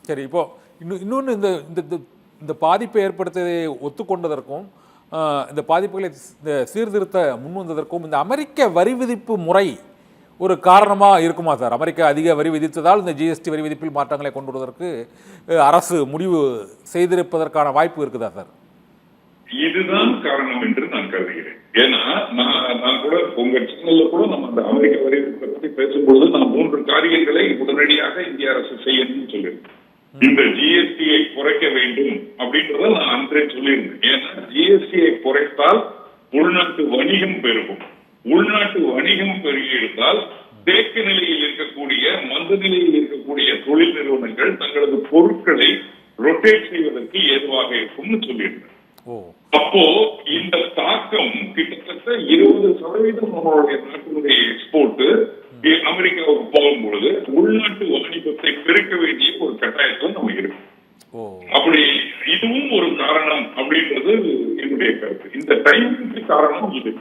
சரி, இப்போ இன்னொன்று இந்த இந்த இந்த பாதிப்பை ஏற்படுத்ததை ஒத்துக்கொண்டதற்கும் இந்த பாதிப்புகளை இந்த சீர்திருத்த முன் வந்ததற்கும் இந்த அமெரிக்க வரி விதிப்பு முறை ஒரு காரணமாக இருக்குமா சார்? அமெரிக்கா அதிக வரி விதித்ததால் இந்த ஜிஎஸ்டி வரி விதிப்பில் மாற்றங்களை கொண்டு வருவதற்கு அரசு முடிவு செய்திருப்பதற்கான வாய்ப்பு இருக்குதா சார்? இதுதான் காரணம் என்று நான் கருதுகிறேன். ஏன்னா நான் கூட உங்க சேனல்ல கூட நம்ம அந்த அமெரிக்க வரி விதிப்பை பற்றி பேசும்பொழுது நான் 3 காரியங்களை உடனடியாக இந்திய அரசு செய்யணும்னு சொல்லியிருக்கேன். இந்த ஜிஎஸ்டியை குறைக்க வேண்டும் அப்படின்றத நான் அன்றே சொல்லியிருந்தேன். ஏன்னா ஜிஎஸ்டியை குறைத்தால் உள்நாட்டு வணிகம் பெருகும். உள்நாட்டு வணிகம் பெருகி இருந்தால் தேக்க நிலையில் இருக்கக்கூடிய மந்த நிலையில் இருக்கக்கூடிய தொழில் நிறுவனங்கள் தங்களது பொருட்களை ரொட்டேட் செய்வதற்கு ஏதுவாக இருக்கும்னு சொல்லியிருந்தேன். அப்போ இந்த தாக்கம் கிட்டத்தட்ட 20% நம்மளுடைய நாட்டினுடைய எக்ஸ்போர்ட் அமெரிக்காவுக்கு போகும்பொழுது உள்நாட்டு வணிகத்தை பெருக்க வேண்டிய ஒரு கட்டாயத்தில் நம்ம இருக்கு. அப்படி இதுவும் ஒரு காரணம் அப்படின்றது என்னுடைய கருத்து. இந்த டைமுக்கு காரணம் இது.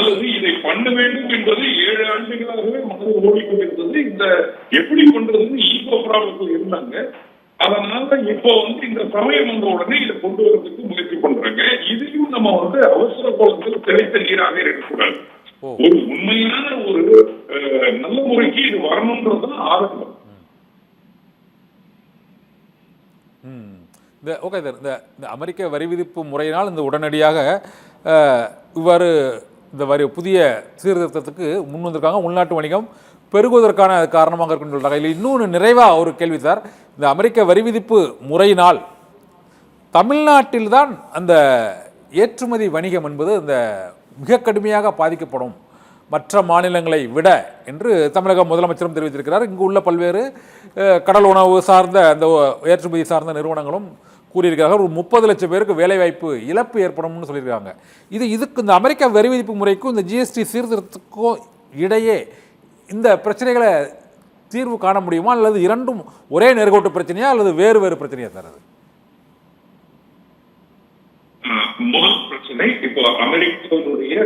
அல்லது இதை பண்ண வேண்டும் என்பது 7 ஆண்டுகளாகவே மனதில் ஓடிக்கொண்டிருந்தது. இந்த எப்படி பண்றதுன்னு ஈகோ ப்ராப்ளத்தில் இருந்தாங்க. அதனால இப்போ இந்த சமயம் வந்த உடனே இதை கொண்டு வரதுக்கு முயற்சி பண்றாங்க. இதையும் நம்ம அவசர கோலத்தில் தெளித்த நீராக இருக்கக்கூடாது. ஒரு உண்மையான ஒரு நல்ல முறைக்கு இது வரணும்ன்றதுதான் ஆரம்பம். ஓகே சார், இந்த அமெரிக்க வரி விதிப்பு முறையினால் இந்த உடனடியாக இவ்வாறு இந்த புதிய சீர்திருத்தத்துக்கு முன் வந்திருக்காங்க. உள்நாட்டு வணிகம் பெருகுவதற்கான காரணமாக இருக்குன்னு சொல்றாங்க. இல்லை இன்னொன்று நிறைவாக ஒரு கேள்வி சார், இந்த அமெரிக்க வரி விதிப்பு முறையினால் தமிழ்நாட்டில்தான் அந்த ஏற்றுமதி வணிகம் என்பது இந்த மிக கடுமையாக பாதிக்கப்படும் மற்ற மாநிலங்களை விட என்று தமிழக முதலமைச்சரும் தெரிவித்திருக்கிறார். இங்கு உள்ள பல்வேறு கடல் உணவு சார்ந்த அந்த ஏற்றுமதி சார்ந்த நிறுவனங்களும் கூறியிருக்கிறார்கள். ஒரு 30 லட்சம் பேருக்கு வேலைவாய்ப்பு இழப்பு ஏற்படும்னு சொல்லியிருக்காங்க. இதுக்கு இந்த அமெரிக்க வரி விதிப்பு முறைக்கும் இந்த ஜிஎஸ்டி சீர்திருத்தத்துக்கும் இடையே இந்த பிரச்சனைகளை தீர்வு காண முடியுமா, அல்லது இரண்டும் ஒரே நேர்கோட்டு பிரச்சனையா அல்லது வேறு வேறு பிரச்சனையா சார்? அது முதல் பிரச்சனை, இப்போ அமெரிக்காவுடைய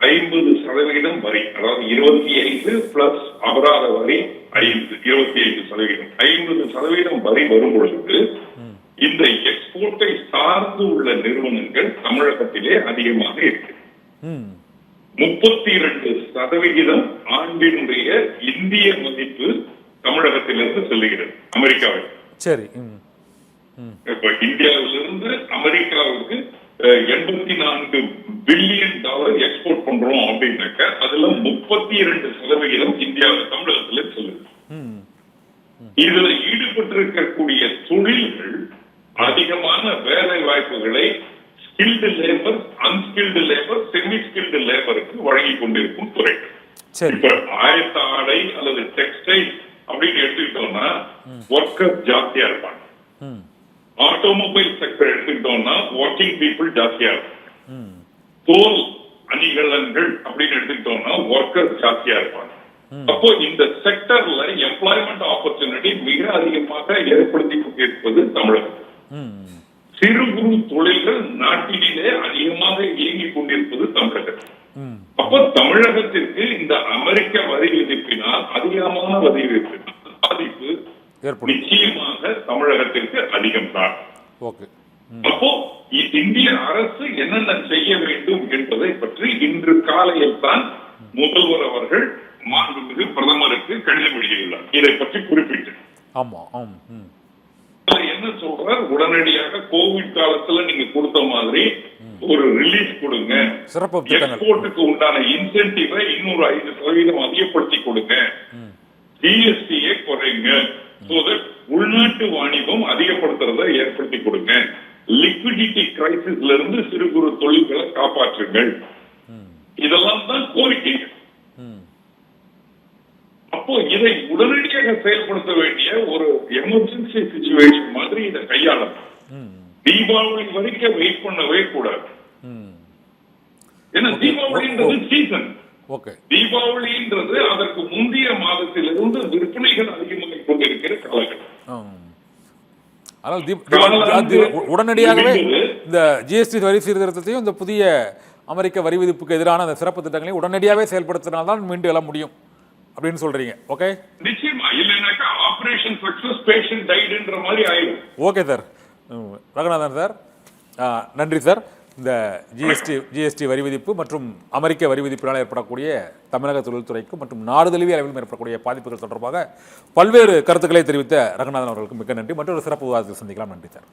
50% வரி, அதாவது 25 பிளஸ் அபராத வரி 25%. 50% வரி வரும் பொழுது இந்த எக்ஸ்போர்ட்டை சார்ந்து உள்ள நிறுவனங்கள் தமிழகத்திலே அதிகமாக இருக்கு. 32% ஆண்டினுடைய இந்திய மதிப்பு தமிழகத்திலிருந்து செல்லுகிறது அமெரிக்காவில். சரி, இப்ப இந்தியாவிலிருந்து அமெரிக்காவுக்கு $84 பில்லியன் எக்ஸ்போர்ட் பண்றோம் அப்படின்னாக்க அதுல 32% இந்தியாவில் தமிழகத்துல செல்லுது. இதுல ஈடுபட்டிருக்கக்கூடிய தொழில்கள் அதிகமான வேலை வாய்ப்புகளை skilled labour, unskilled labour, semi skilled லேபருக்கு வழங்கி கொண்டிருக்கும் துறைகள். இப்ப ஆயத்த ஆடை அல்லது டெக்ஸ்டைல் அப்படின்னு எடுத்துக்கிட்டோம்னா ஒர்க்கர் ஜாஸ்தியா இருப்பாங்க. ஆட்டோமொபைல் செக்டர் எடுத்துக்கிட்டோம்னா ஒர்க்கிங் பீப்புள் ஜாஸ்தியா இருப்பாங்க. தோல் அணிகலன்கள் அப்படின்னு எடுத்துக்கிட்டோம்னா ஒர்க்கர் ஜாஸ்தியா இருப்பாங்க. அப்போ இந்த செக்டர்ல எம்ப்ளாய்மெண்ட் ஆப்பர்ச்சுனிட்டி மிக அதிகமாக ஏற்படுத்தி கொண்டிருப்பது தமிழகம். சிறு குறு தொழில்கள் நாட்டிலே அதிகமாக இயங்கிக் கொண்டிருப்பது தமிழகம். அப்ப தமிழகத்திற்கு இந்த அமெரிக்க வரி விதிப்பினால் அதிகமான வரி விதிப்பினால் பாதிப்பு நிச்சயமாக தமிழகத்திற்கு அதிகம் தான். அப்போ இந்திய அரசு என்னென்ன செய்ய வேண்டும் என்பதை பற்றி இன்று காலையில் தான் முதல்வர் அவர்கள் மாண்புமிகு பிரதமருக்கு கடிதம் எழுதியுள்ளார். இதை பற்றி குறிப்பிட்டு என்ன சொல்றார், உடனடியாக கோவிட் காலத்துல நீங்க கொடுத்த மாதிரி ஒரு ரிலீஃப் கொடுங்க, எக்ஸ்போர்ட்டுக்கு உண்டான இன்சென்டிவை இன்னொரு 5% அதிகப்படுத்தி கொடுங்க, ஜிஎஸ்டியை குறைங்க, உள்நாட்டு வாணிபம் அதிகப்படுத்துறதை ஏற்படுத்தி கொடுங்க, லிக்விடிட்டி கிரைசிஸ்ல இருந்து சிறு குறு தொழில்களை காப்பாற்றுங்கள். இதெல்லாம் தான் கோரிக்கைகள். அப்போ இதை உடனடியாக செயல்படுத்த வேண்டிய ஒரு எமர்ஜென்சி சிச்சுவேஷன் மாதிரி இதை கையாளணும். தீபாவளி வரைக்கும் வெயிட் பண்ணவே கூடாது. ஏன்னா தீபாவளின்றது சீசன். தீபாவளின்றது அதற்கு முந்தைய மாதத்திலிருந்து விற்பனைகள் அதிகமாக கொண்டிருக்கிற காலகட்டம். உடனடியாகவே இந்த ஜிஎஸ்டி வரி சீர்திருத்தத்தையும் இந்த புதிய அமெரிக்க வரி விதிப்புக்கு எதிரான அந்த சிறப்பு திட்டங்களை உடனடியாகவே செயல்படுத்தினால்தான் மீண்டும் எல்லாம் முடியும் அப்படின்னு சொல்றீங்க. ஓகே, நிச்சயமா இல்லைன்னாக்கா ஆபரேஷன் சக்சஸ் பேஷண்ட் டைடுன்ற மாதிரி ஆயிடும். Okay sir. ரங்கநாதன் சார், நன்றி சார். இந்த ஜிஎஸ்டி வரி விதிப்பு மற்றும் அமெரிக்க வரி விதிப்பினால் ஏற்படக்கூடிய தமிழக தொழில்துறைக்கு மற்றும் நாடு தழுவிய அளவில் ஏற்படக்கூடிய பாதிப்புகள் தொடர்பாக பல்வேறு கருத்துக்களை தெரிவித்த ரங்கநாதன் அவர்களுக்கு மிக்க நன்றி. மற்றொரு சிறப்பு விவாதத்தில் சந்திக்கலாம். நன்றி சார்.